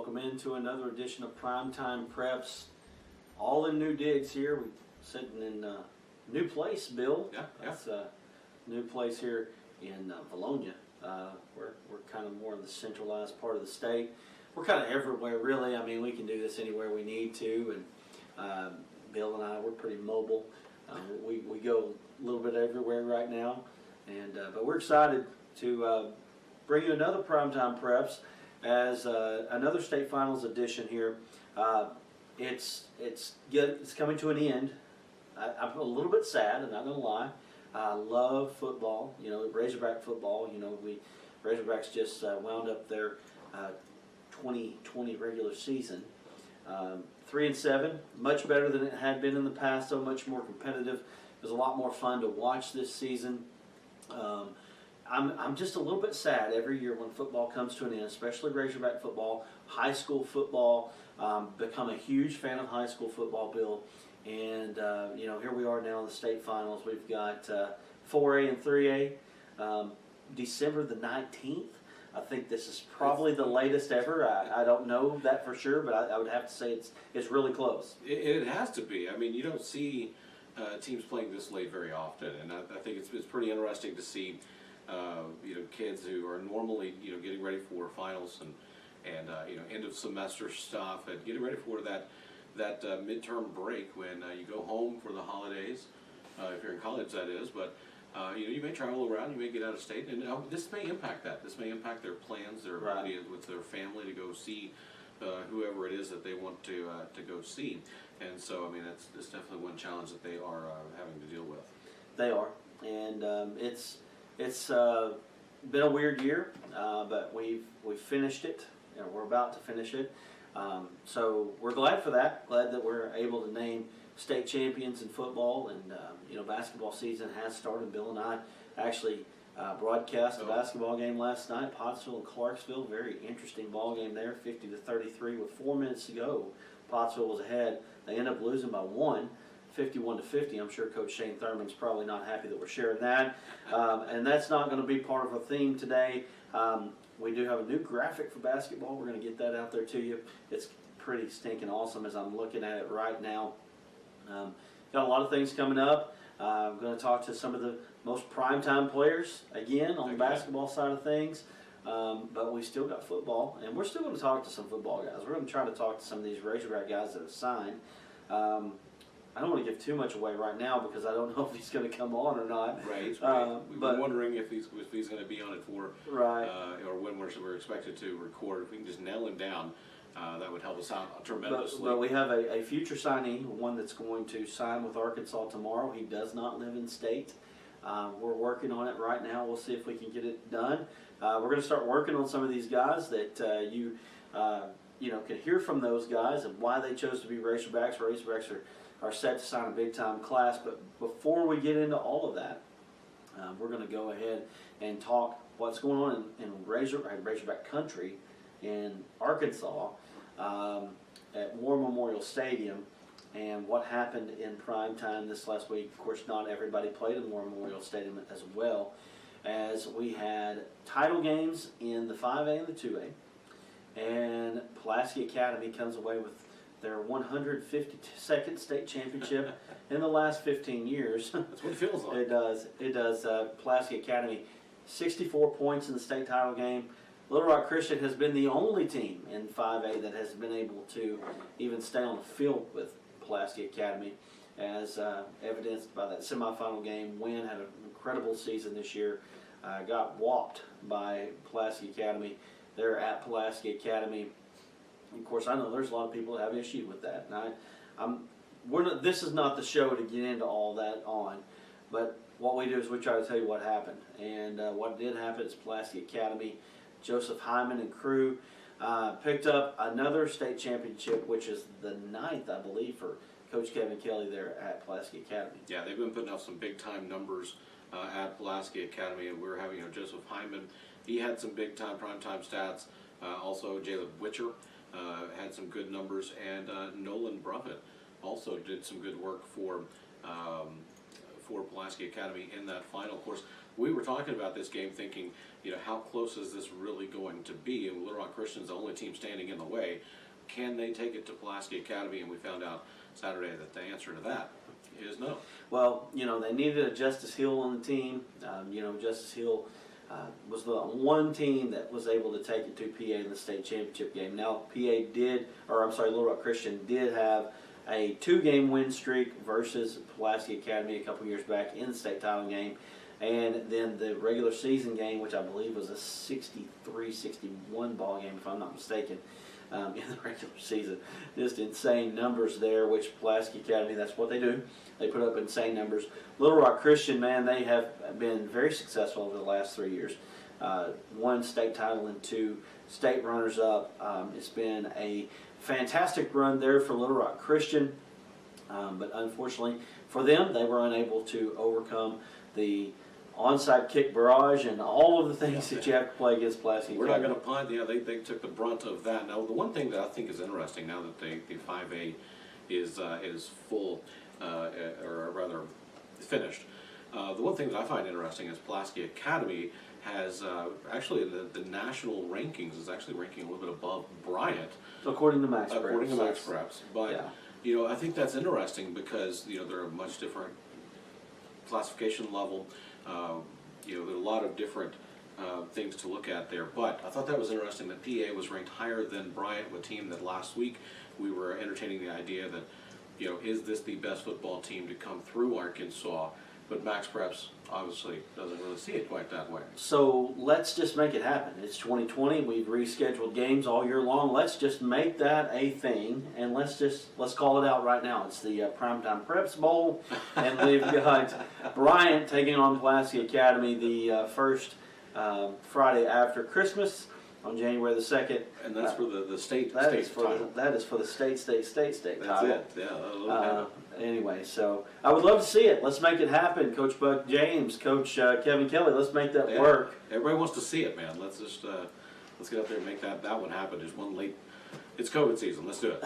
Welcome into another edition of Primetime Preps. All in new digs here. We're sitting in a new place, Bill. Yeah. That's a new place here in Valonia. We're kind of more in the centralized part of the state. We're kind of everywhere, really. I mean, we can do this anywhere we need to. And Bill and I, we're pretty mobile. We go a little bit everywhere right now. And but we're excited to bring you another Primetime Preps as another state finals edition here. It's coming to an end. I'm a little bit sad, I'm not going to lie. I love football, Razorback football. Razorbacks just wound up their 2020 regular season. 3-7, much better than it had been in the past, so much more competitive. It was a lot more fun to watch this season. I'm just a little bit sad every year when football comes to an end, especially Razorback football, high school football. Become a huge fan of high school football, Bill. And, here we are now in the state finals. We've got 4A and 3A. December the 19th. I think this is probably the latest ever. I don't know that for sure, but I would have to say it's really close. It has to be. I mean, you don't see teams playing this late very often, and I think it's pretty interesting to see kids who are normally getting ready for finals and end of semester stuff and getting ready for that midterm break when you go home for the holidays, if you're in college, that is. But you may travel around, you may get out of state, and this may impact that. This may impact their plans, their ability with their family to go see whoever it is that they want to go see. And so, I mean, it's definitely one challenge that they are having to deal with. They are, and it's been a weird year, but we've finished it, and we're about to finish it. So we're glad for that. Glad that we're able to name state champions in football, and basketball season has started. Bill and I actually broadcast a basketball game last night, Pottsville and Clarksville. Very interesting ball game there, 50-33 with 4 minutes to go. Pottsville was ahead. They ended up losing by 1. 51-50. I'm sure Coach Shane Thurman's probably not happy that we're sharing that. And that's not going to be part of our theme today. We do have a new graphic for basketball. We're going to get that out there to you. It's pretty stinking awesome as I'm looking at it right now. Got a lot of things coming up. I'm going to talk to some of the most primetime players again on the basketball side of things. But we still got football, and we're still going to talk to some football guys. We're going to try to talk to some of these Razorback guys that have signed. I don't want to give too much away right now because I don't know if he's going to come on or not. Right. We've been wondering if he's going to be on it for or when we're expected to record. If we can just nail him down, that would help us out tremendously. But we have a future signee, one that's going to sign with Arkansas tomorrow. He does not live in state. We're working on it right now. We'll see if we can get it done. We're going to start working on some of these guys that you can hear from those guys and why they chose to be Razorbacks. Razorbacks are set to sign a big-time class. But before we get into all of that, we're going to go ahead and talk what's going on in Razorback country in Arkansas at War Memorial Stadium and what happened in prime time this last week. Of course, not everybody played in War Memorial Stadium as well, as we had title games in the 5A and the 2A, and Pulaski Academy comes away with their 152nd state championship in the last 15 years. That's what it feels like. It does. It does. Pulaski Academy, 64 points in the state title game. Little Rock Christian has been the only team in 5A that has been able to even stay on the field with Pulaski Academy, as evidenced by that semifinal game win. Had an incredible season this year. Got whopped by Pulaski Academy. They're at Pulaski Academy. Of course, I know there's a lot of people that have issue with that, and this is not the show to get into all that on, but what we do is we try to tell you what happened. And what did happen is Pulaski Academy, Joseph Hyman and crew picked up another state championship, which is the 9th, I believe, for Coach Kevin Kelly there at Pulaski Academy. Yeah, they've been putting up some big-time numbers at Pulaski Academy, and we're having Joseph Hyman. He had some big-time primetime stats. Also, Jalen Witcher had some good numbers, and Nolan Bruffett also did some good work for for Pulaski Academy in that final. Of course, we were talking about this game thinking, how close is this really going to be? And Little Rock Christian's the only team standing in the way. Can they take it to Pulaski Academy? And we found out Saturday that the answer to that is no. Well, they needed a Justice Hill on the team. Justice Hill was the one team that was able to take it to PA in the state championship game. Now, Little Rock Christian did have a 2-game win streak versus Pulaski Academy a couple years back in the state title game. And then the regular season game, which I believe was a 63-61 ball game, if I'm not mistaken, in the regular season. Just insane numbers there, which Pulaski Academy, that's what they do. They put up insane numbers. Little Rock Christian, man, they have been very successful over the last 3 years. 1 state title and 2 state runners-up. It's been a fantastic run there for Little Rock Christian, but unfortunately for them, they were unable to overcome the onside kick barrage and all of the things that you have to play against Pulaski. We're not going to punt. They took the brunt of that. Now, the one thing that I think is interesting now that the 5A is full, or rather finished. The one thing that I find interesting is Pulaski Academy has actually the national rankings is actually ranking a little bit above Bryant. According to Max Preps. According to Max Preps. But, yeah. I think that's interesting because, they're a much different classification level. There are a lot of different things to look at there. But I thought that was interesting that PA was ranked higher than Bryant, a team that last week we were entertaining the idea that, is this the best football team to come through Arkansas? But Max Preps obviously doesn't really see it quite that way. So let's just make it happen. It's 2020. We've rescheduled games all year long. Let's just make that a thing, and let's call it out right now. It's the Primetime Preps Bowl, and we've got Bryant taking on Pulaski Academy the first Friday after Christmas on January the 2nd. And that's for the state That state is for title. that is for the state That's title. it. Yeah. Anyway, so I would love to see it. Let's make it happen. Coach Buck James, Coach Kevin Kelly, let's make that work. Everybody wants to see it, man. Let's just let's get up there and make that one happen. There's one late. It's COVID season. Let's do it.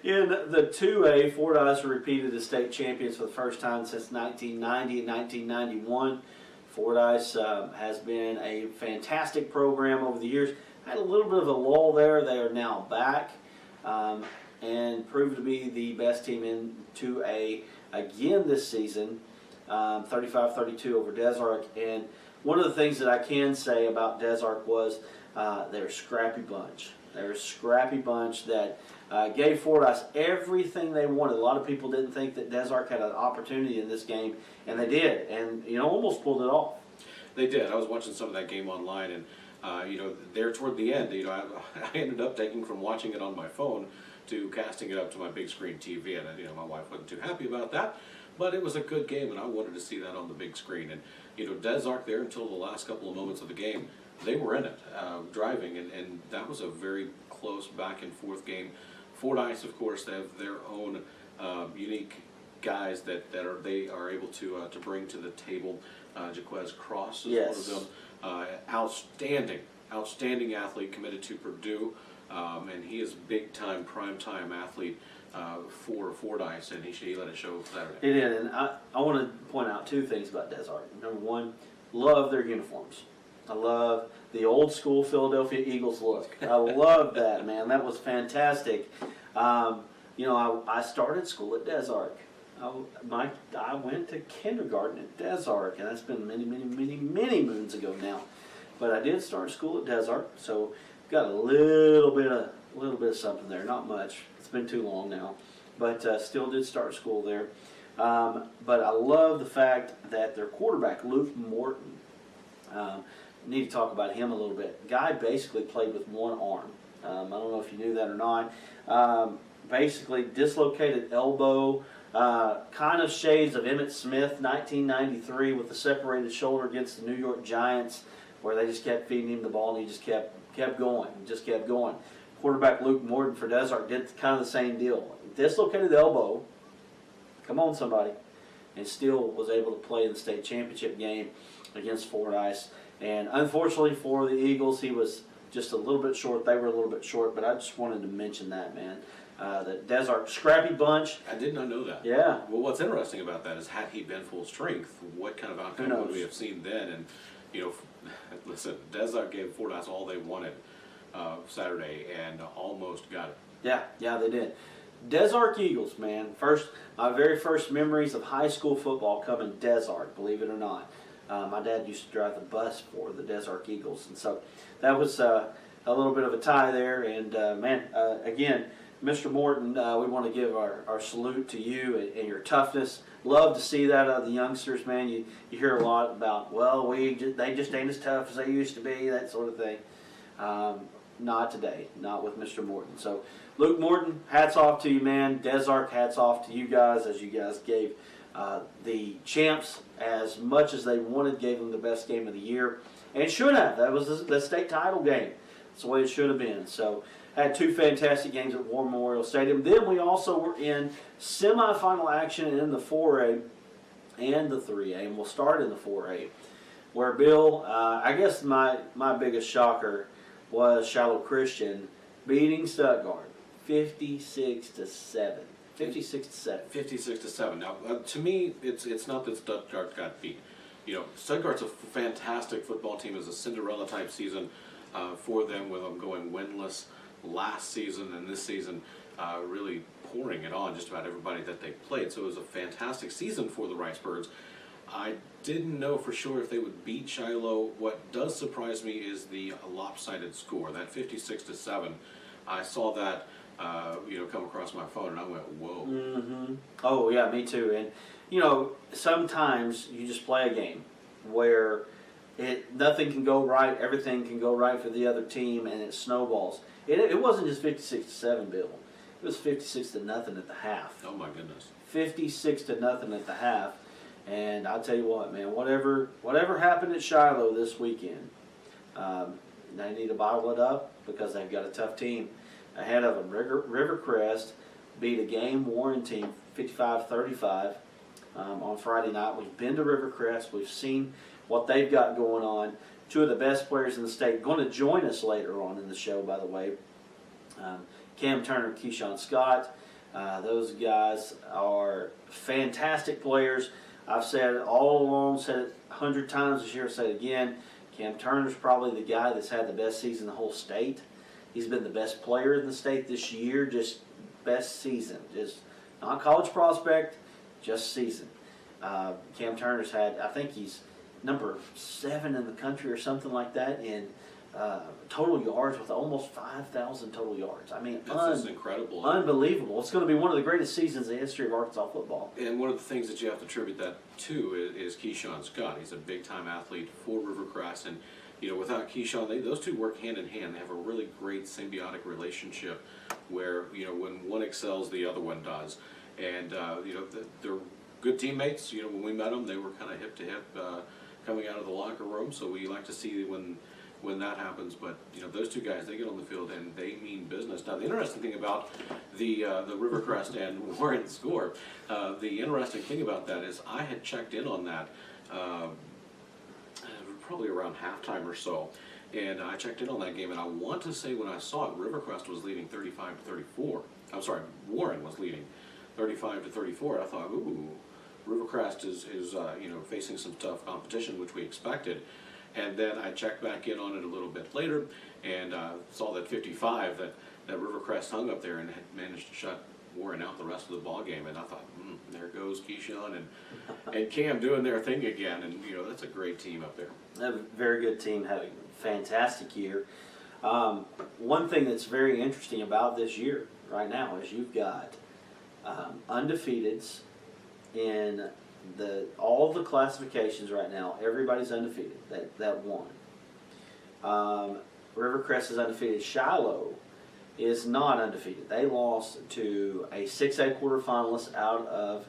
In the 2A, Fordyce repeated as state champions for the first time since 1990 and 1991. Fordyce has been a fantastic program over the years. Had a little bit of a lull there. They are now back. And proved to be the best team in 2A again this season, 35-32 over Des Arc. And one of the things that I can say about Des Arc was they're a scrappy bunch. They're a scrappy bunch that gave Fordyce everything they wanted. A lot of people didn't think that Des Arc had an opportunity in this game, and they did, and almost pulled it off. They did. I was watching some of that game online, and there toward the end, I ended up taking from watching it on my phone to casting it up to my big screen TV, and my wife wasn't too happy about that, but it was a good game, and I wanted to see that on the big screen. And Des Arc there until the last couple of moments of the game, they were in it, driving, and that was a very close back and forth game. Fordyce, of course, they have their own unique guys that they are able to bring to the table. Jaquez Cross is one of them. Outstanding athlete, committed to Purdue. And he is big-time, prime-time athlete for Fordyce, and he let it show Saturday. He did, and I want to point out 2 things about Des Arc. Number 1, love their uniforms. I love the old-school Philadelphia Eagles look. I love that, man. That was fantastic. I started school at Des Arc. I went to kindergarten at Des Arc, and that's been many, many, many, many moons ago now. But I did start school at Des Arc, so got a little bit of something there. Not much. It's been too long now, but still did start school there. But I love the fact that their quarterback, Luke Morton, need to talk about him a little bit. Guy basically played with one arm. I don't know if you knew that or not. Basically dislocated elbow, kind of shades of Emmitt Smith, 1993, with the separated shoulder against the New York Giants, where they just kept feeding him the ball and he just kept going. Quarterback Luke Morton for Des Arc did kind of the same deal. Dislocated elbow, come on somebody, and still was able to play in the state championship game against Fordyce. And unfortunately for the Eagles, he was just a little bit short. They were a little bit short, but I just wanted to mention that, man. The Desart scrappy bunch. I did not know that. Yeah. Well, what's interesting about that is had he been full strength, what kind of outcome would we have seen then? And, you know, listen, Desart gave Fordyce all they wanted Saturday and almost got it. Yeah, they did. Desart Eagles, man. My very first memories of high school football come in Desart, believe it or not. My dad used to drive the bus for the Desart Eagles, and so that was a little bit of a tie there. And again, Mr. Morton, we want to give our salute to you and your toughness. Love to see that out of the youngsters, man. You hear a lot about, well, they just ain't as tough as they used to be, that sort of thing. Not today, not with Mr. Morton. So, Luke Morton, hats off to you, man. Desart, hats off to you guys as you guys gave the champs as much as they wanted, gave them the best game of the year, and should have. That was the state title game. That's the way it should have been. So, had two fantastic games at War Memorial Stadium. Then we also were in semifinal action in the 4A and the 3A, and we'll start in the 4A, where Bill, I guess my biggest shocker was Shiloh Christian beating Stuttgart 56-7. 56-7. 56-7. Now, to me, it's not that Stuttgart got beat. You know, Stuttgart's a fantastic football team. It was a Cinderella type season for them, with them going winless last season and this season, really pouring it on just about everybody that they played. So it was a fantastic season for the Ricebirds. I didn't know for sure if they would beat Shiloh. What does surprise me is the lopsided score, that 56-7. I saw that, come across my phone, and I went, whoa. Mm-hmm. Oh, yeah, me too. And, sometimes you just play a game where nothing can go right, everything can go right for the other team, and it snowballs. It wasn't just 56-7, Bill. It was 56-0 at the half. Oh, my goodness. 56-0 at the half. And I'll tell you what, man, whatever happened at Shiloh this weekend, they need to bottle it up because they've got a tough team ahead of them. Rivercrest beat a game-worn team 55-35 on Friday night. We've been to Rivercrest. We've seen what they've got going on. Two of the best players in the state going to join us later on in the show, by the way. Cam Turner, Keyshawn Scott. Those guys are fantastic players. I've said it all along, said it 100 times this year, said it again. Cam Turner's probably the guy that's had the best season in the whole state. He's been the best player in the state this year, just best season. Just not college prospect, just season. Cam Turner's had, I think he's number 7 in the country or something like that in total yards, with almost 5,000 total yards. I mean, that's just incredible. Unbelievable. It's going to be one of the greatest seasons in the history of Arkansas football. And one of the things that you have to attribute that to is Keyshawn Scott. He's a big-time athlete for Rivercrest, and without Keyshawn, those two work hand in hand. They have a really great symbiotic relationship where when one excels, the other one does. And they're good teammates. When we met them, they were kind of hip to hip coming out of the locker room. So we like to see when that happens. But those two guys, they get on the field and they mean business. Now, the interesting thing about the Rivercrest and Warren score, the interesting thing about that is I had checked in on that probably around halftime or so, and I checked in on that game, and I want to say when I saw it, Rivercrest was leading 35-34. I'm sorry, Warren was leading 35-34. I thought, ooh, Rivercrest is facing some tough competition, which we expected. And then I checked back in on it a little bit later and saw that 55 that Rivercrest hung up there and had managed to shut Warren out the rest of the ball game. And I thought, there goes Keyshawn and Cam doing their thing again. And that's a great team up there. A very good team, having a fantastic year. One thing that's very interesting about this year right now is you've got undefeateds in all the classifications right now. Everybody's undefeated that won. Rivercrest is undefeated. Shiloh is not undefeated. They lost to a 6A quarterfinalist out of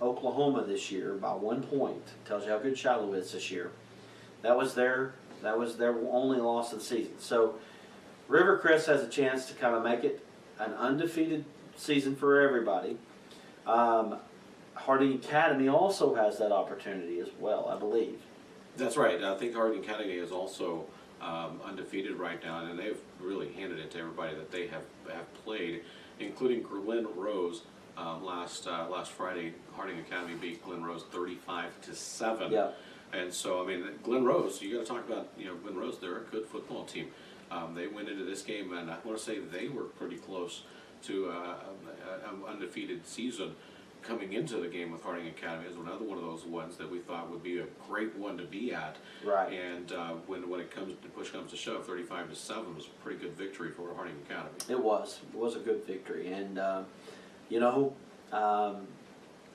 Oklahoma this year by 1 point. Tells you how good Shiloh is this year. That was their only loss of the season. So Rivercrest has a chance to kind of make it an undefeated season for everybody. Harding Academy also has that opportunity as well, I believe. That's right. I think Harding Academy is also undefeated right now, and they've really handed it to everybody that they have played. including Glen Rose. Last Friday, Harding Academy beat Glen Rose 35-7. Yeah. And so, I mean, Glen Rose, you got to talk about, Glen Rose, they're a good football team. They went into this game, and I want to say they were pretty close to an undefeated season coming into the game with Harding Academy. Is another one of those ones that we thought would be a great one to be at. Right. And when push comes to shove, 35-7 was a pretty good victory for Harding Academy. It was a good victory, and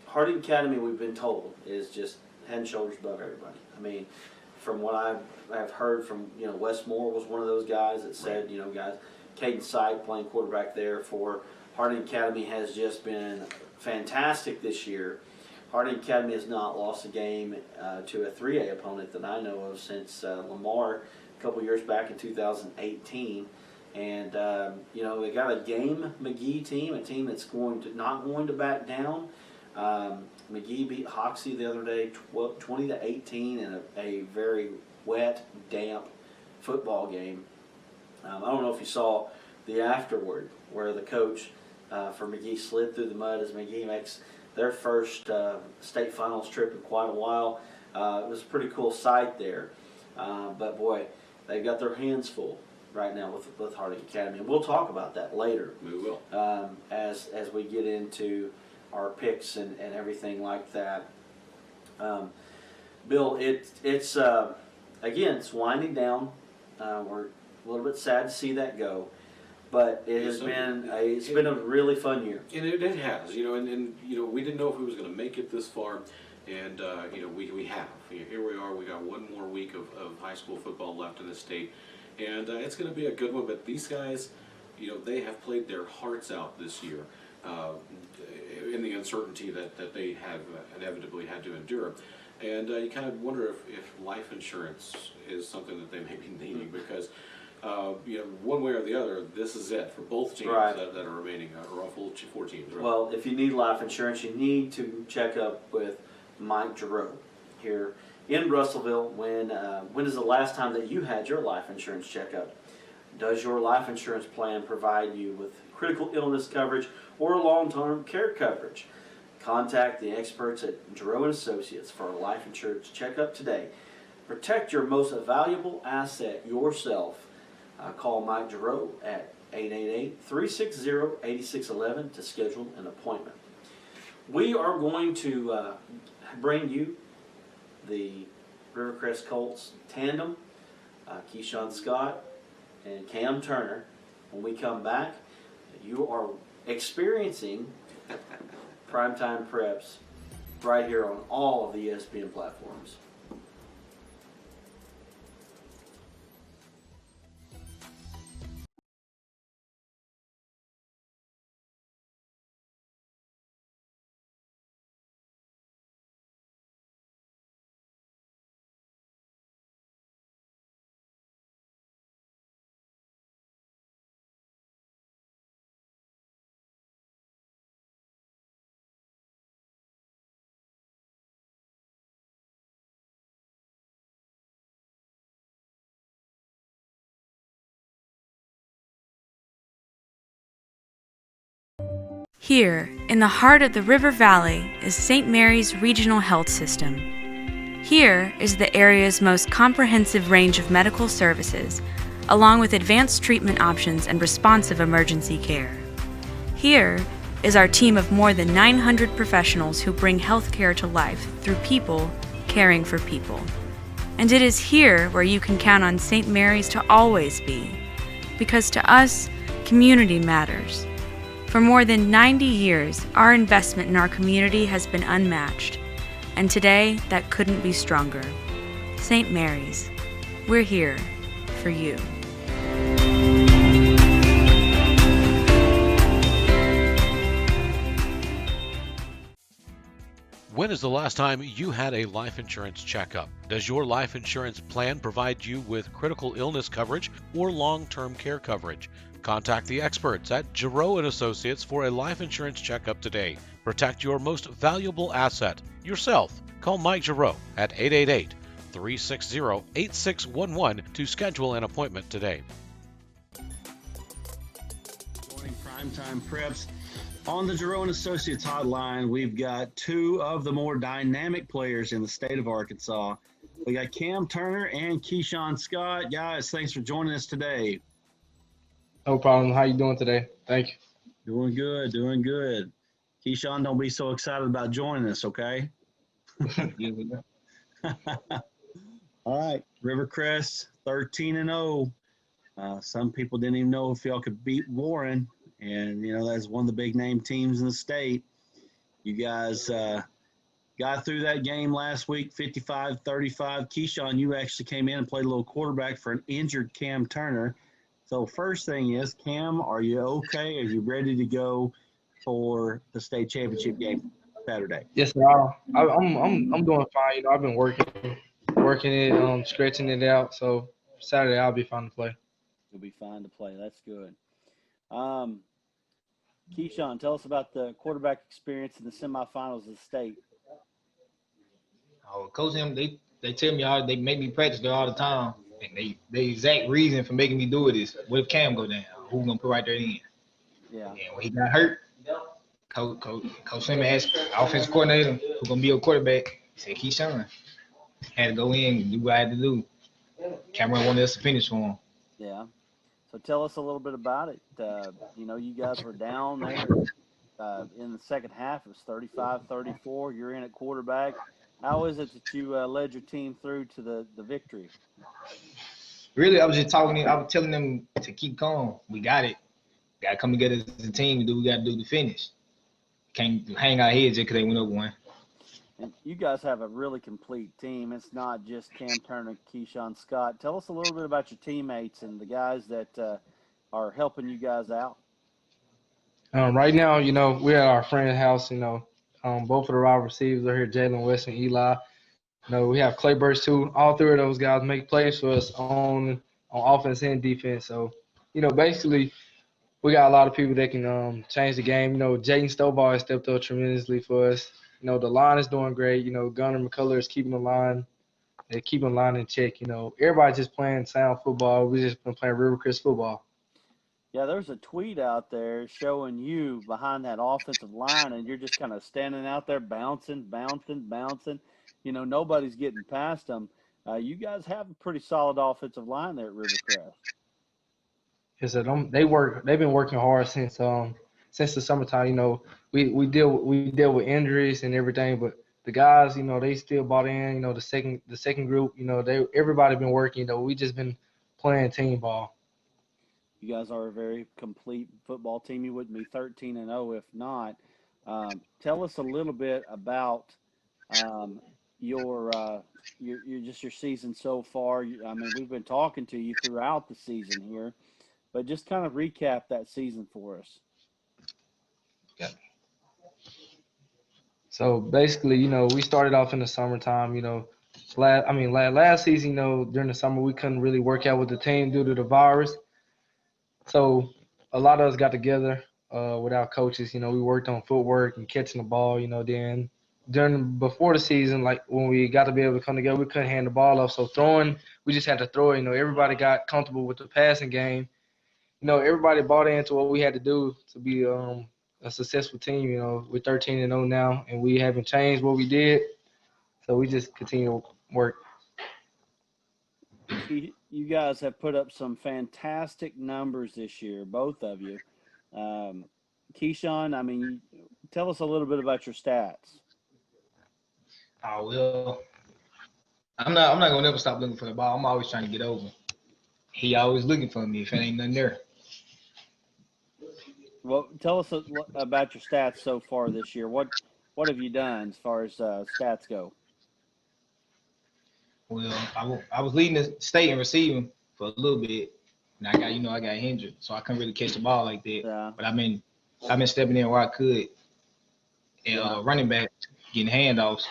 Harding Academy, we've been told, is just head and shoulders above everybody. I mean, from what I've heard from, Wes Moore was one of those guys that said, guys, Caden Sight playing quarterback there for Harding Academy has just been fantastic this year. Harding Academy has not lost a game to a 3A opponent that I know of since Lamar a couple years back in 2018. And, they got a game McGee team, a team that's not going to back down. McGee beat Hoxie the other day 20-18 in a very wet, damp football game. I don't know if you saw the afterward where the coach for McGee slid through the mud as McGee makes their first state finals trip in quite a while. It was a pretty cool sight there. But boy, they've got their hands full right now with Harding Academy. And we'll talk about that later. We will. As we get into our picks and everything like that. Bill, it's again, it's winding down. We're a little bit sad to see that go, but it's been a really fun year. And it has, and we didn't know if we was going to make it this far, and we have. Here we are. We got one more week of high school football left in the state, and it's going to be a good one. But these guys, they have played their hearts out this year. In the uncertainty that they have inevitably had to endure. And you kind of wonder if life insurance is something that they may be needing because, one way or the other, this is it for both teams right. that are remaining, or all four teams. Right? Well, if you need life insurance, you need to check up with Mike Giroux here in Russellville. When is the last time that you had your life insurance checkup? Does your life insurance plan provide you with critical illness coverage or long-term care coverage? Contact the experts at Giroux & Associates for a life insurance checkup today. Protect your most valuable asset, yourself. Call Mike Giroux at 888-360-8611 to schedule an appointment. We are going to bring you the Rivercrest Colts tandem, Keyshawn Scott and Cam Turner. When we come back, you are experiencing Primetime Preps right here on all of the ESPN platforms. Here, in the heart of the River Valley, is St. Mary's Regional Health System. Here is the area's most comprehensive range of medical services, along with advanced treatment options and responsive emergency care. Here is our team of more than 900 professionals who bring healthcare to life through people caring for people. And it is here where you can count on St. Mary's to always be, because to us, community matters. For more than 90 years, our investment in our community has been unmatched, and today that couldn't be stronger. St. Mary's, we're here for you. When is the last time you had a life insurance checkup? Does your life insurance plan provide you with critical illness coverage or long-term care coverage? Contact the experts at Giroux & Associates for a life insurance checkup today. Protect your most valuable asset, yourself. Call Mike Giroux at 888-360-8611 to schedule an appointment today. Joining Primetime Preps. On the Jerome Associates hotline, we've got two of the more dynamic players in the state of Arkansas. We got Cam Turner and Keyshawn Scott. Guys, thanks for joining us today. No problem. How you doing today? Thank you. Doing good, doing good. Keyshawn, don't be so excited about joining us, okay? All right, Rivercrest, 13-0. Some people didn't even know if y'all could beat Warren, and, you know, that's one of the big name teams in the state. You guys got through that game last week, 55-35. Keyshawn, you actually came in and played a little quarterback for an injured Cam Turner. So first thing is, Cam, are you okay? Are you ready to go for the state championship game Saturday? Yes, sir. I'm doing fine. You know, I've been working it, stretching it out. So Saturday I'll be fine to play. You'll be fine to play. That's good. Keyshawn, tell us about the quarterback experience in the semifinals of the state. Oh, Coach him, they tell me they make me practice there all the time. And the exact reason for making me do it is, what if Cam go down? Who we gonna put right there in? Yeah. And when he got hurt, Coach Slim asked offensive coordinator, who gonna be your quarterback? He said Keyshawn. Had to go in and do what I had to do. Cameron wanted us to finish for him. Yeah. So tell us a little bit about it. You know, you guys were down there in the second half. It was 35-34. You're in at quarterback. How is it that you led your team through to the victory? Really, I was just telling them to keep calm. We got it. Got to come together as a team and do what we got to do to finish. Can't hang our heads just because they went up one. And you guys have a really complete team. It's not just Cam Turner, Keyshawn Scott. Tell us a little bit about your teammates and the guys that are helping you guys out. Right now, you know, we're at our friend's house. You know, both of the wide receivers are here, Jalen West and Eli. You know, we have Clay Burch too. All three of those guys make plays for us on offense and defense. So, you know, basically, we got a lot of people that can change the game. You know, Jaden Stovall has stepped up tremendously for us. You know, the line is doing great. You know, Gunnar McCullough is keeping the line. They're keeping the line in check. You know, everybody's just playing sound football. We've just been playing Rivercrest football. Yeah, there's a tweet out there showing you behind that offensive line, and you're just kind of standing out there bouncing. You know, nobody's getting past them. You guys have a pretty solid offensive line there at Rivercrest. Yes, sir. They've been working hard since the summertime. You know, we deal with injuries and everything, but the guys, you know, they still bought in. You know, the second group, you know, everybody been working. You know, we just been playing team ball. You guys are a very complete football team. You wouldn't be 13-0 if not. Tell us a little bit about your season so far. I mean, we've been talking to you throughout the season here, but just kind of recap that season for us. Yeah. So basically, you know, we started off in the summertime. You know, last season, you know, during the summer we couldn't really work out with the team due to the virus. So a lot of us got together with our coaches. You know, we worked on footwork and catching the ball. You know, then before the season, like when we got to be able to come together, we couldn't hand the ball off. So throwing, we just had to throw it. You know, everybody got comfortable with the passing game. You know, everybody bought into what we had to do to be a successful team. You know, we're 13-0 now, and we haven't changed what we did. So we just continue to work. You guys have put up some fantastic numbers this year, both of you. Keyshawn, I mean, tell us a little bit about your stats. Oh, well, I'm not gonna never stop looking for the ball. I'm always trying to get over. He always looking for me if it ain't nothing there. Well, tell us about your stats so far this year. What have you done as far as stats go? Well, I was leading the state in receiving for a little bit, and I got injured, so I couldn't really catch the ball like that. Yeah. But I've been stepping in where I could, and running back, getting handoffs.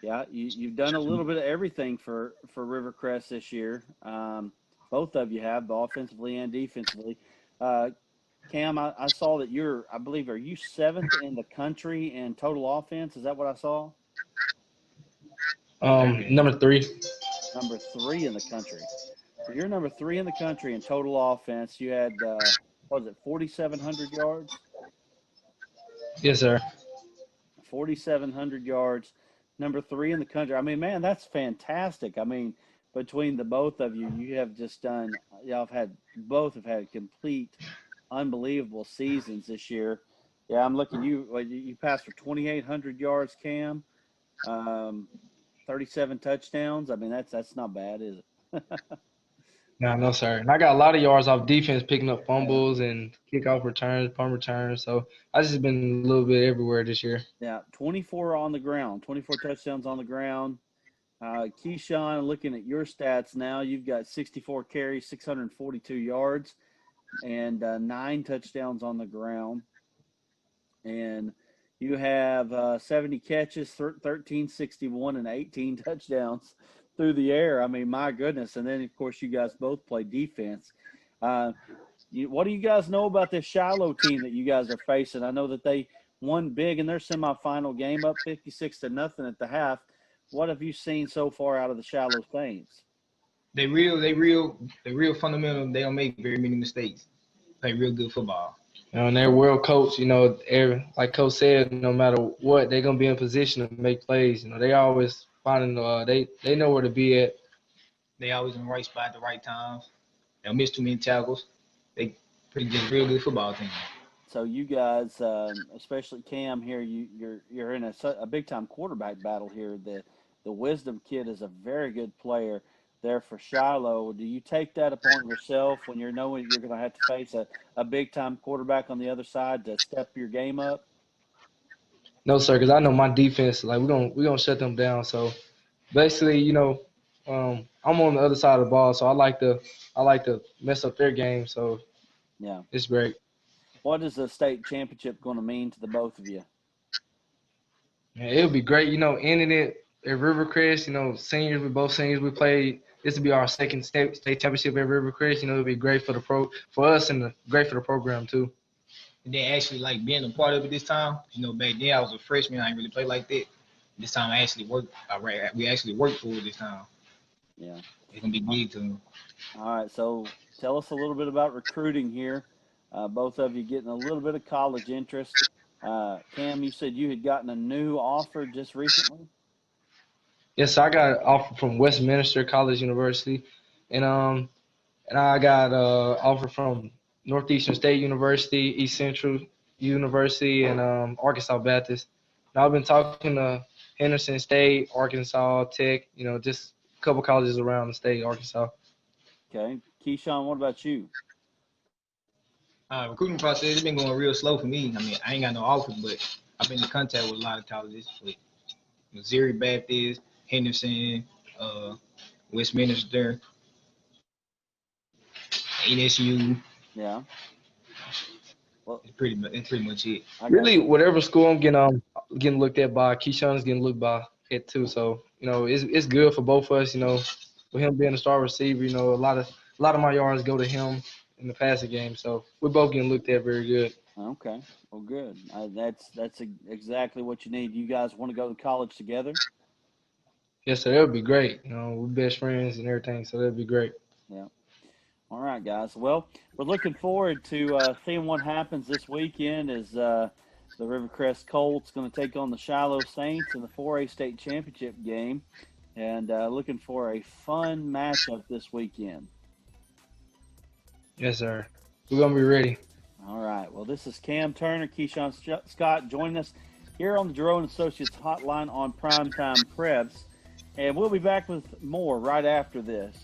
Yeah, you've done a little bit of everything for Rivercrest this year. Both of you have, offensively and defensively. Cam, I saw that are you 7th in the country in total offense? Is that what I saw? Number 3. Number 3 in the country. So you're number 3 in the country in total offense. You had what was it, 4,700 yards? Yes, sir. 4,700 yards, number 3 in the country. I mean, man, that's fantastic. I mean, between the both of you, you have just done. Both have had complete, unbelievable seasons this year. Yeah, I'm looking. You passed for 2,800 yards, Cam. 37 touchdowns. I mean, that's not bad, is it? No, sir. And I got a lot of yards off defense, picking up fumbles and kickoff returns, punt returns. So I just been a little bit everywhere this year. Yeah, 24 on the ground, 24 touchdowns on the ground. Keyshawn, looking at your stats now, you've got 64 carries, 642 yards, and 9 touchdowns on the ground. And you have 70 catches, 1361, and 18 touchdowns through the air. I mean, my goodness. And then, of course, you guys both play defense. What do you guys know about this Shiloh team that you guys are facing? I know that they won big in their semifinal game, up 56-0 at the half. What have you seen so far out of the Shiloh Saints? They real fundamental. They don't make very many mistakes. Play real good football. And they're world coach. Like Coach said, no matter what, they're gonna be in position to make plays. They always finding they know where to be at. They always in the right spot at the right times. They don't miss too many tackles. They pretty good, real good football team. So you guys, especially Cam here, you're in a big time quarterback battle here. The Wisdom kid is a very good player there for Shiloh. Do you take that upon yourself when you're knowing you're going to have to face a big time quarterback on the other side to step your game up? No, sir, because I know my defense. Like we're gonna shut them down. So basically, I'm on the other side of the ball, so I like to mess up their game. So yeah, it's great. What is the state championship going to mean to the both of you? Yeah, it would be great, ending it at Rivercrest. Seniors, we played. This would be our second state championship at Rivercrest. It would be great for us and great for the program too. And then actually like being a part of it this time. Back then I was a freshman. I didn't really play like that. This time I actually worked. We actually worked for it this time. Yeah, it's gonna be big to them. All right, so tell us a little bit about recruiting here. Both of you getting a little bit of college interest. Cam, you said you had gotten a new offer just recently? Yes, I got an offer from Westminster College University, and I got an offer from Northeastern State University, East Central University, and Arkansas Baptist. And I've been talking to Henderson State, Arkansas Tech, just a couple colleges around the state, Arkansas. Okay. Keyshawn, what about you? Recruiting process has been going real slow for me. I mean, I ain't got no offer, but I've been in contact with a lot of colleges, like Missouri Baptist, Henderson, Westminster, NSU. Yeah. Well, it's pretty much it. Really, whatever school I'm getting looked at by, Keyshawn is getting looked by it too. So it's good for both of us. With him being a star receiver, a lot of my yards go to him in the passing game. So we're both getting looked at very good. Okay. Well, good. That's exactly what you need. You guys want to go to college together? Yes, sir. That would be great. We're best friends and everything, so that'd be great. Yeah. All right, guys. Well, we're looking forward to seeing what happens this weekend as the Rivercrest Colts going to take on the Shiloh Saints in the 4A state championship game, and looking for a fun matchup this weekend. Yes, sir. We're going to be ready. All right. Well, this is Cam Turner, Keyshawn Scott joining us here on the Jerome Associates Hotline on Primetime Preps, and we'll be back with more right after this.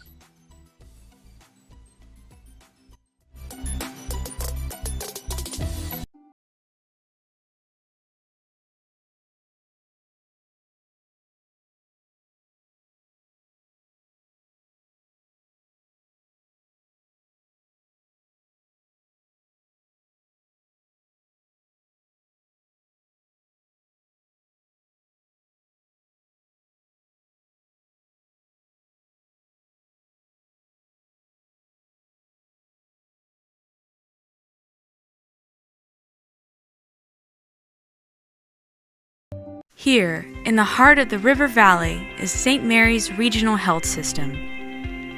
Here, in the heart of the River Valley, is St. Mary's Regional Health System.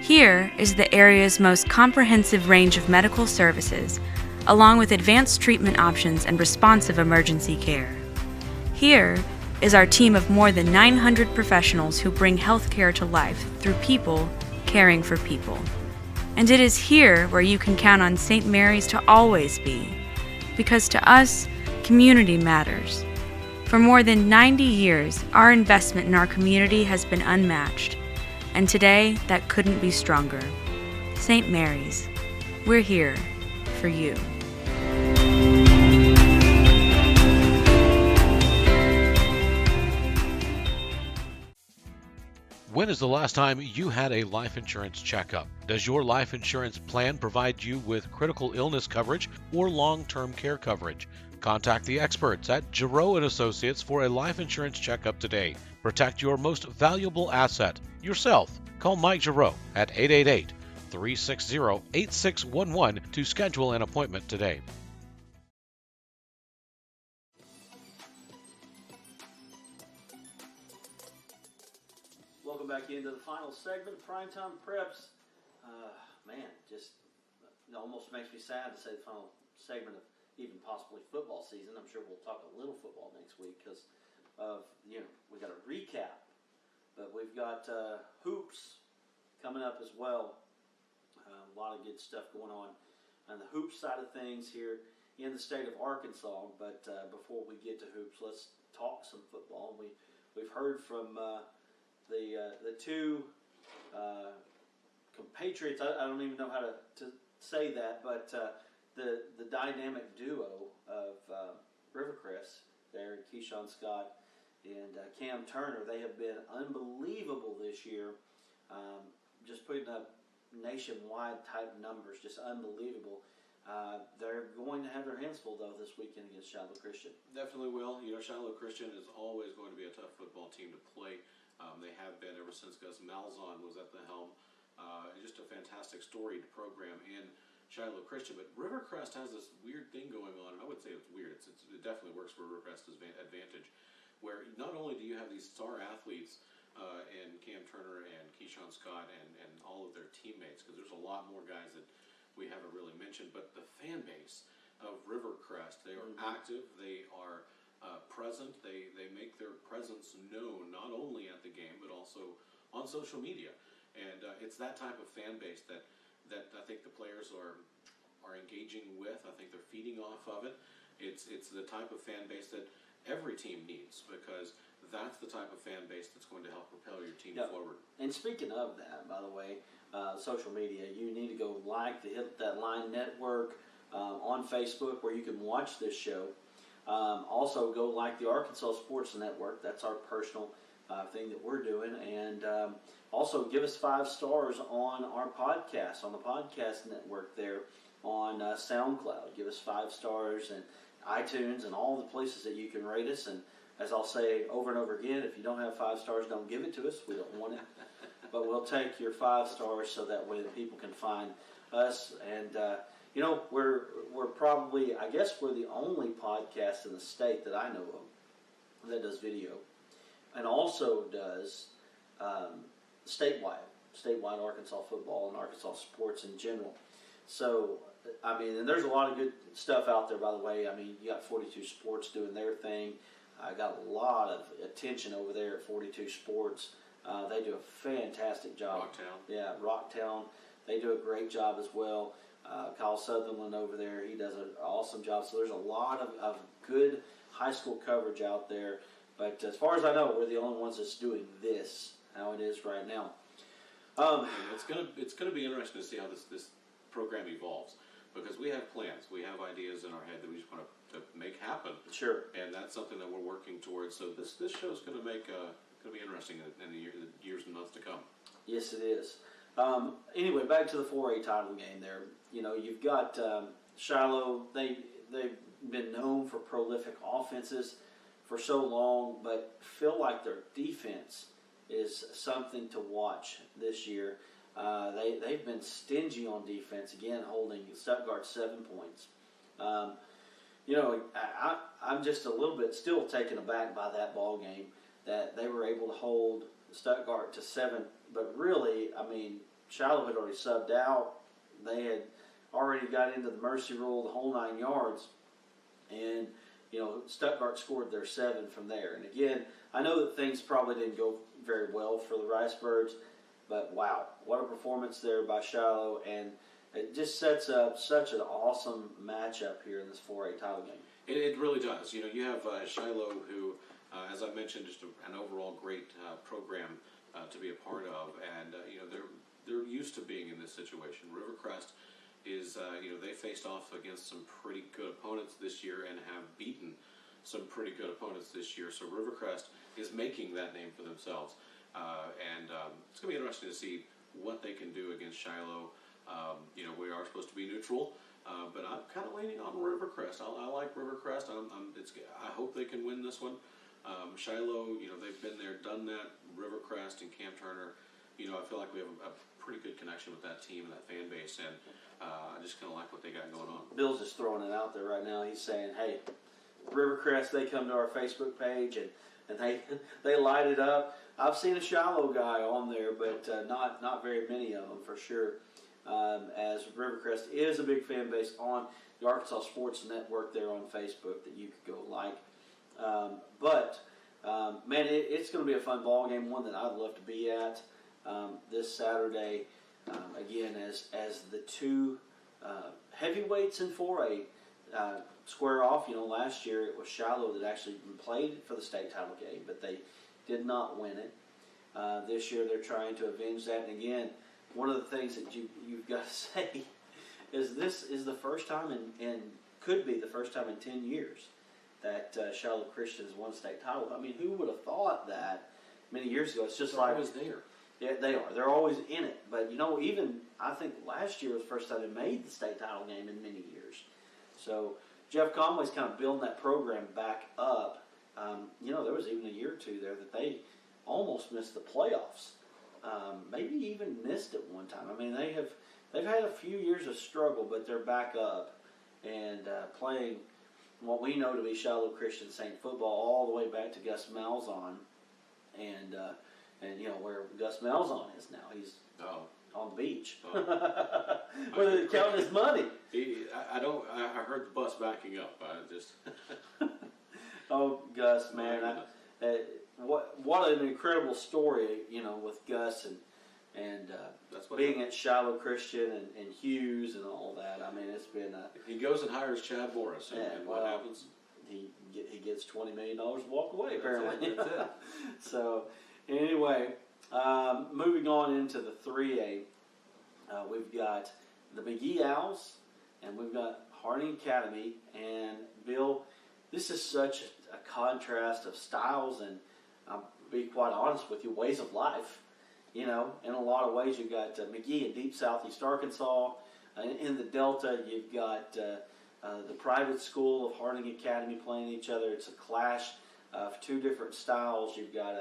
Here is the area's most comprehensive range of medical services, along with advanced treatment options and responsive emergency care. Here is our team of more than 900 professionals who bring healthcare to life through people caring for people. And it is here where you can count on St. Mary's to always be, because to us, community matters. For more than 90 years, our investment in our community has been unmatched, and today that couldn't be stronger. St. Mary's, we're here for you. When is the last time you had a life insurance checkup? Does your life insurance plan provide you with critical illness coverage or long-term care coverage? Contact the experts at Giroux & Associates for a life insurance checkup today. Protect your most valuable asset, yourself. Call Mike Giroux at 888-360-8611 to schedule an appointment today. Welcome back into the final segment, Primetime Preps. Just almost makes me sad to say the final segment of even possibly football season. I'm sure we'll talk a little football next week because of, we got a recap. But we've got hoops coming up as well. A lot of good stuff going on the hoops side of things here in the state of Arkansas. But before we get to hoops, let's talk some football. We've heard from the two compatriots. I don't even know how to say that, but the dynamic duo of Rivercrest there, Keyshawn Scott and Cam Turner, they have been unbelievable this year. Just putting up nationwide type numbers, just unbelievable. They're going to have their hands full though this weekend against Shiloh Christian. Definitely will. Shiloh Christian is always going to be a tough football team to play. They have been ever since Gus Malzahn was at the helm. Just a fantastic storied program in Shiloh Christian. But Rivercrest has this weird thing going on, and I would say it's weird. It definitely works for Rivercrest's advantage, where not only do you have these star athletes in Cam Turner and Keyshawn Scott and all of their teammates, because there's a lot more guys that we haven't really mentioned, but the fan base of Rivercrest, they are active, they are present, they make their presence known not only at the game but also on social media. And it's that type of fan base that I think the players are engaging with. I think they're feeding off of it. It's the type of fan base that every team needs, because that's the type of fan base that's going to help propel your team forward. And speaking of that, by the way, social media, you need to go hit that Line Network on Facebook where you can watch this show. Also, go like the Arkansas Sports Network. That's our personal thing that we're doing. And also, give us 5 stars on our podcast, on the podcast network there on SoundCloud. Give us 5 stars and iTunes and all the places that you can rate us. And as I'll say over and over again, if you don't have 5 stars, don't give it to us. We don't want it. But we'll take your 5 stars so that way that people can find us. And, we're probably, I guess we're the only podcast in the state that I know of that does video and also does statewide Arkansas football and Arkansas sports in general. So, and there's a lot of good stuff out there, by the way. You got 42 Sports doing their thing. I got a lot of attention over there at 42 Sports. They do a fantastic job. Rocktown. Yeah, Rocktown. They do a great job as well. Kyle Sutherland over there, he does an awesome job. So there's a lot of good high school coverage out there. But as far as I know, we're the only ones that's doing this, how it is right now. It's gonna be interesting to see how this program evolves, because we have plans, we have ideas in our head that we just want to make happen. Sure. And that's something that we're working towards. So this show is going to be interesting in the years and months to come. Yes, it is. Anyway, back to the 4A title game there. You've got Shiloh. They've been known for prolific offenses for so long, but feel like their defense is something to watch this year. They've been stingy on defense, again, holding Stuttgart 7 points. I'm just a little bit still taken aback by that ball game, that they were able to hold Stuttgart to 7. But really, Shiloh had already subbed out. They had already got into the mercy rule, the whole 9 yards, and Stuttgart scored their 7 from there. And again, I know that things probably didn't go very well for the Ricebirds, but wow, what a performance there by Shiloh, and it just sets up such an awesome matchup here in this 4A title game. It really does. You have Shiloh, who, as I mentioned, just an overall great program to be a part of, and they're used to being in this situation. Rivercrest is, they faced off against some pretty good opponents this year and have beaten some pretty good opponents this year. So Rivercrest is making that name for themselves, and it's going to be interesting to see what they can do against Shiloh. We are supposed to be neutral. But I'm kind of leaning on Rivercrest. I like Rivercrest. I hope they can win this one. Shiloh, they've been there, done that. Rivercrest and Cam Turner, I feel like we have a pretty good connection with that team and that fan base, and I just kind of like what they got going on. Bill's just throwing it out there right now. He's saying, hey, Rivercrest, they come to our Facebook page and they light it up. I've seen a Shiloh guy on there, but not very many of them for sure. As Rivercrest is a big fan base on the Arkansas Sports Network there on Facebook that you could go like. Man, it's going to be a fun ball game, one that I'd love to be at this Saturday. Again, as the two heavyweights in 4A square off. Last year it was Shiloh that actually played for the state title game, but they did not win it. This year they're trying to avenge that, and again, one of the things that you've got to say is this is the first time and could be the first time in 10 years that Shiloh Christian has won a state title. I mean, who would have thought that many years ago? It's just They're like always there. Yeah, they are. They're always in it. But even I think last year was the first time they made the state title game in many years. So Jeff Conway's kind of building that program back up. There was even a year or two there that they almost missed the playoffs. Maybe even missed it one time. I mean, they've had a few years of struggle, but they're back up and playing what we know to be Shiloh Christian Saint football all the way back to Gus Malzahn, and where Gus Malzahn is now. He's on the beach, counting his money. I heard the bus backing up. Oh, Gus, man! What an incredible story, with Gus and That's what being at Shiloh Christian and Hughes and all that. I mean, it's been he goes and hires Chad Morris, and what happens? He gets $20 million to walk away, apparently. That's it. So, anyway, moving on into the 3A, we've got the McGee Owls, and we've got Harding Academy. And, Bill, this is such a contrast of styles and, I'll be quite honest with you, ways of life. In a lot of ways, you've got McGee in deep southeast Arkansas. In the Delta, you've got the private school of Harding Academy playing each other. It's a clash of two different styles. You've got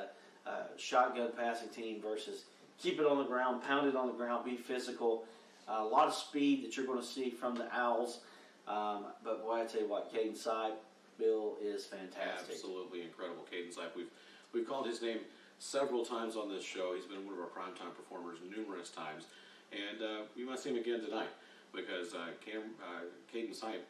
a shotgun passing team versus keep it on the ground, pound it on the ground, be physical. A lot of speed that you're going to see from the Owls. But boy, I tell you what, Caden Sipe, Bill, is fantastic. Absolutely incredible. Caden Sipe. We've called his name several times on this show. He's been one of our primetime performers numerous times. And you might see him again tonight because Caden Sipe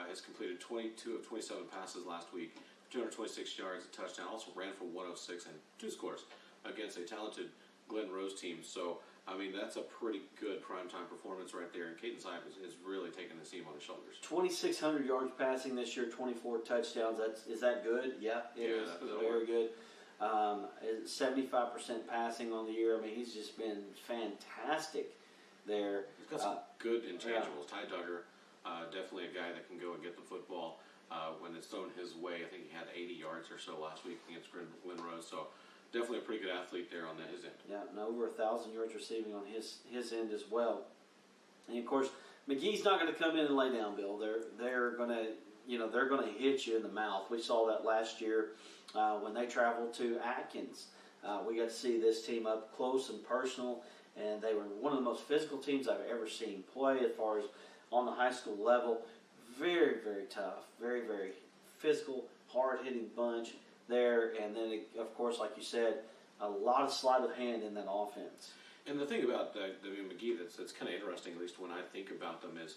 has completed 22 of 27 passes last week, 226 yards, a touchdown, also ran for 106 and 2 scores against a talented Glen Rose team. So, I mean, that's a pretty good primetime performance right there. And Caden Sipe is really taking the team on his shoulders. 2,600 yards passing this year, 24 touchdowns. Is that good? Yeah, it is. Very good. 75% passing on the year. I mean, he's just been fantastic there. He's got some good intangibles. Ty Duggar, definitely a guy that can go and get the football when it's thrown his way. I think he had 80 yards or so last week against Glen Rose. So definitely a pretty good athlete there on his end. Yeah, and over 1,000 yards receiving on his end as well. And of course, McGee's not going to come in and lay down, Bill. They're going to hit you in the mouth. We saw that last year when they traveled to Atkins. We got to see this team up close and personal, and they were one of the most physical teams I've ever seen play as far as on the high school level. Very, very tough. Very, very physical, hard-hitting bunch there. And then, of course, like you said, a lot of sleight of hand in that offense. And the thing about McGee that's kind of interesting, at least when I think about them, is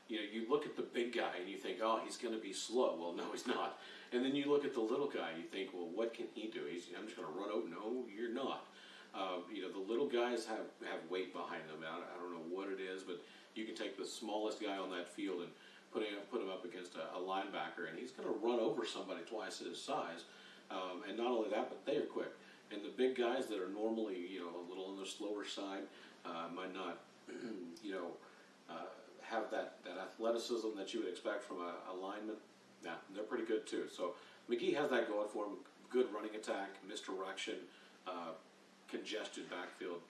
you look at the big guy and you think, oh, he's going to be slow. Well, no, he's not. And then you look at the little guy and you think, well, what can he do? I'm just going to run over. No, you're not. The little guys have weight behind them. I don't know what it is, but you can take the smallest guy on that field and put him up against a linebacker, and he's going to run over somebody twice his size. And not only that, but they are quick. And the big guys that are normally, a little on the slower side, might not, have that athleticism that you would expect from a lineman. Yeah, they're pretty good too. So McGee has that going for him. Good running attack, misdirection, congested backfield.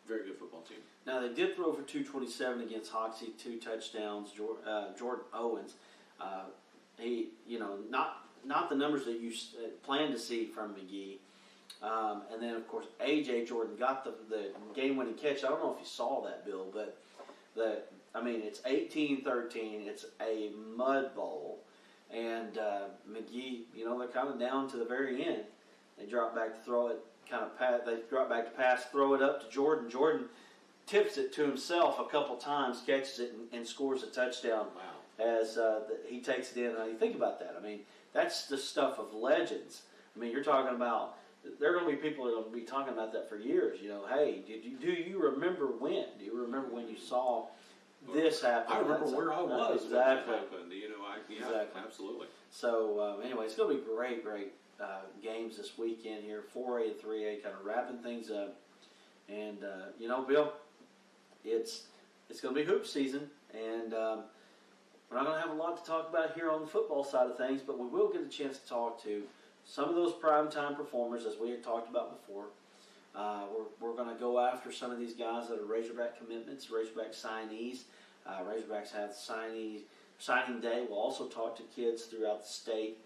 Very good football team. Now, they did throw for 227 against Hoxie, 2 touchdowns. Jordan Owens, he, not the numbers that you plan to see from McGee. And then, of course, A.J. Jordan got the game-winning catch. I don't know if you saw that, Bill, but it's 18-13. It's a mud bowl. And McGee, they're kind of down to the very end. They drop back to throw it. They drop back to pass, throw it up to Jordan. Jordan tips it to himself a couple times, catches it, and scores a touchdown. Wow. As he takes it in. Now, you think about that. That's the stuff of legends. You're talking about, there are going to be people that are going to be talking about that for years. Hey, do you remember when? Do you remember when you saw this happen? I remember where I was exactly. when that happened. Exactly. Absolutely. So, anyway, it's going to be great games this weekend here, 4A and 3A, kind of wrapping things up. And, Bill, it's going to be hoop season, and we're not going to have a lot to talk about here on the football side of things, but we will get a chance to talk to some of those primetime performers, as we had talked about before. We're going to go after some of these guys that are Razorback commitments, Razorback signees. Razorbacks have signing day. We'll also talk to kids throughout the state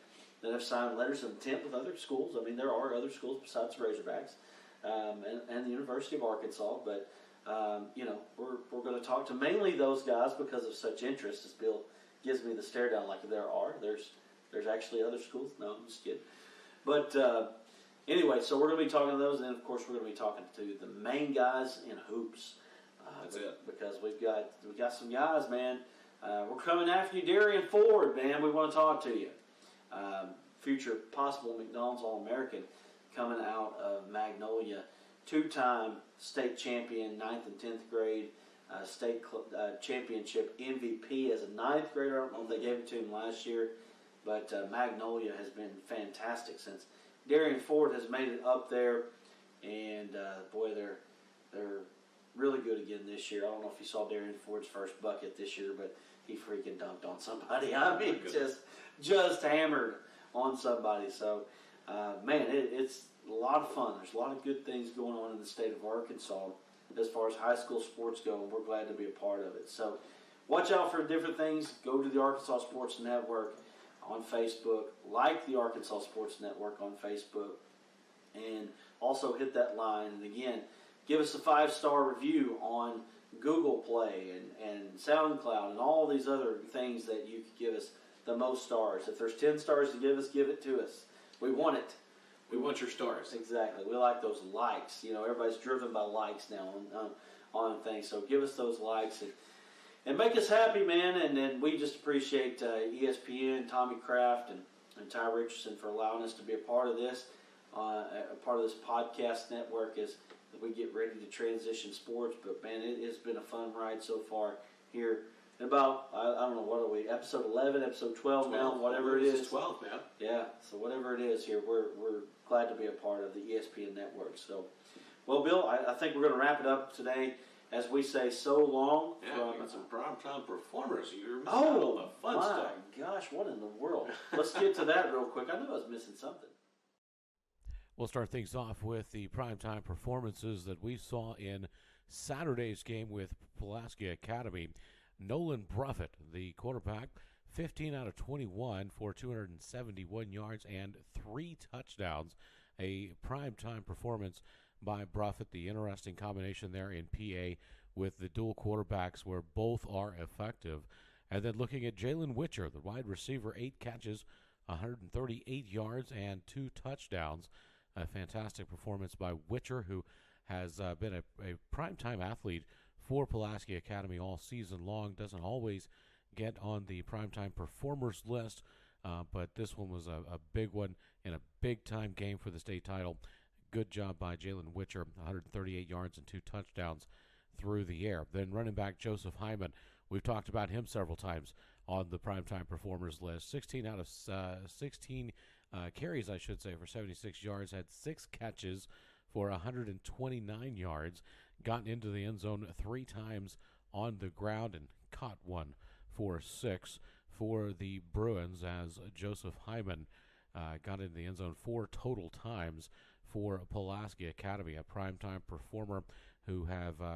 that have signed letters of intent with other schools. There are other schools besides Razorbacks and the University of Arkansas, but we're going to talk to mainly those guys because of such interest. As Bill gives me the stare down, like there's actually other schools. No, I'm just kidding. But anyway, so we're going to be talking to those, and then of course we're going to be talking to the main guys in hoops. That's it. Because we've got some guys, man. We're coming after you, Darian Ford, man. We want to talk to you. Future possible McDonald's All-American coming out of Magnolia. 2-time state champion, 9th and 10th grade, state championship MVP as a 9th grader. I don't know if they gave it to him last year, but Magnolia has been fantastic since Darian Ford has made it up there. And, boy, they're really good again this year. I don't know if you saw Darian Ford's first bucket this year, but he freaking dunked on somebody. Just hammered on somebody. So, man, it's a lot of fun. There's a lot of good things going on in the state of Arkansas as far as high school sports go, and we're glad to be a part of it. So, watch out for different things. Go to the Arkansas Sports Network on Facebook. Like the Arkansas Sports Network on Facebook. And also hit that line. And again, give us a 5-star review on Google Play and SoundCloud and all these other things that you could give us the most stars. If there's 10 stars to give it to us. We want it. We want your stars. Exactly. We like those likes. Everybody's driven by likes now on things. So give us those likes and make us happy, man. And then we just appreciate ESPN, Tommy Kraft, and Ty Richardson for allowing us to be a part of this, a part of this podcast network as we get ready to transition sports. But, man, it has been a fun ride so far here. About, I don't know, what are we, episode 11, episode 12 now, whatever it is. This is 12, man. Yeah, so whatever it is here, we're glad to be a part of the ESPN network. So, well, Bill, I think we're going to wrap it up today as we say so long. Yeah, we got some primetime performers. You're missing out on the fun stuff. Oh, my gosh, what in the world? Let's get to that real quick. I knew I was missing something. We'll start things off with the primetime performances that we saw in Saturday's game with Pulaski Academy. Nolan Bruffett, the quarterback, 15 out of 21 for 271 yards and 3 touchdowns. A primetime performance by Bruffett. The interesting combination there in PA with the dual quarterbacks where both are effective. And then looking at Jalen Witcher, the wide receiver, 8 catches, 138 yards and 2 touchdowns. A fantastic performance by Witcher, who has been a primetime athlete for Pulaski Academy all season long. Doesn't always get on the primetime performers list, but this one was a big one and a big-time game for the state title. Good job by Jalen Witcher, 138 yards and 2 touchdowns through the air. Then running back Joseph Hyman, we've talked about him several times on the primetime performers list. 16 out of 16 carries, I should say, for 76 yards, had 6 catches for 129 yards, gotten into the end zone 3 times on the ground and caught one for 6 for the Bruins, as Joseph Hyman got into the end zone 4 total times for Pulaski Academy, a primetime performer who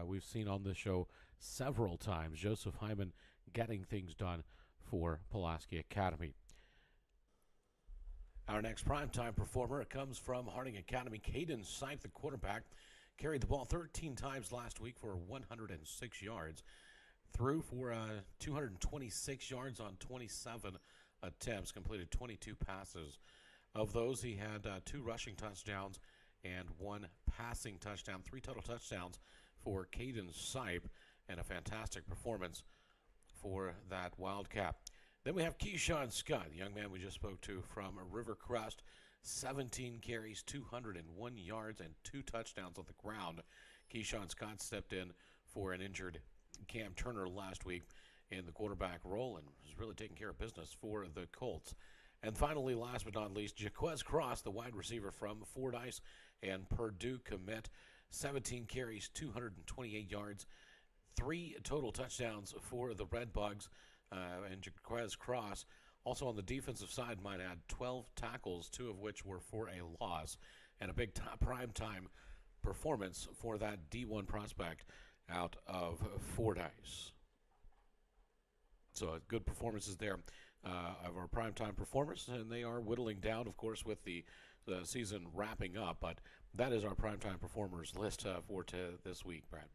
we've seen on this show several times. Joseph Hyman getting things done for Pulaski Academy. Our next primetime performer comes from Harding Academy. Caden Sipe, the quarterback, carried the ball 13 times last week for 106 yards. Threw for 226 yards on 27 attempts, completed 22 passes. Of those, he had 2 rushing touchdowns and 1 passing touchdown, 3 total touchdowns for Caden Sipe, and a fantastic performance for that Wildcat. Then we have Keyshawn Scott, the young man we just spoke to from Rivercrest. 17 carries, 201 yards, and 2 touchdowns on the ground. Keyshawn Scott stepped in for an injured Cam Turner last week in the quarterback role and was really taking care of business for the Colts. And finally, last but not least, Jaquez Cross, the wide receiver from Fordyce and Purdue commit. 17 carries, 228 yards, 3 total touchdowns for the Red Bugs. And Jaquez Cross, also on the defensive side, might add 12 tackles, 2 of which were for a loss, and a big primetime performance for that D1 prospect out of Fordyce. So good performances there of our primetime performers, and they are whittling down, of course, with the season wrapping up. But that is our primetime performers list for this week, Brad.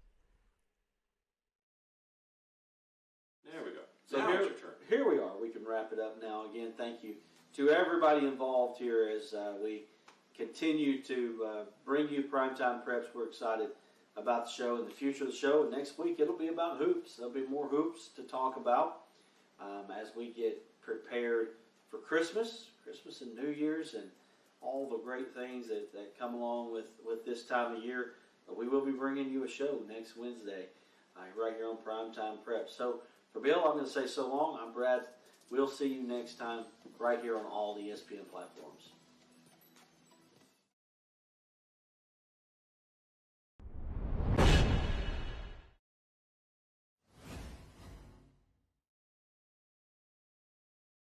There we go. So now here, it's your turn. here we are. We can wrap it up now. Again, thank you to everybody involved here as we continue to bring you Primetime Preps. We're excited about the show and the future of the show. And next week, it'll be about hoops. There'll be more hoops to talk about as we get prepared for Christmas and New Year's, and all the great things that come along with this time of year. But we will be bringing you a show next Wednesday right here on Primetime Preps. So for Bill, I'm going to say so long. I'm Brad. We'll see you next time right here on all the ESPN platforms.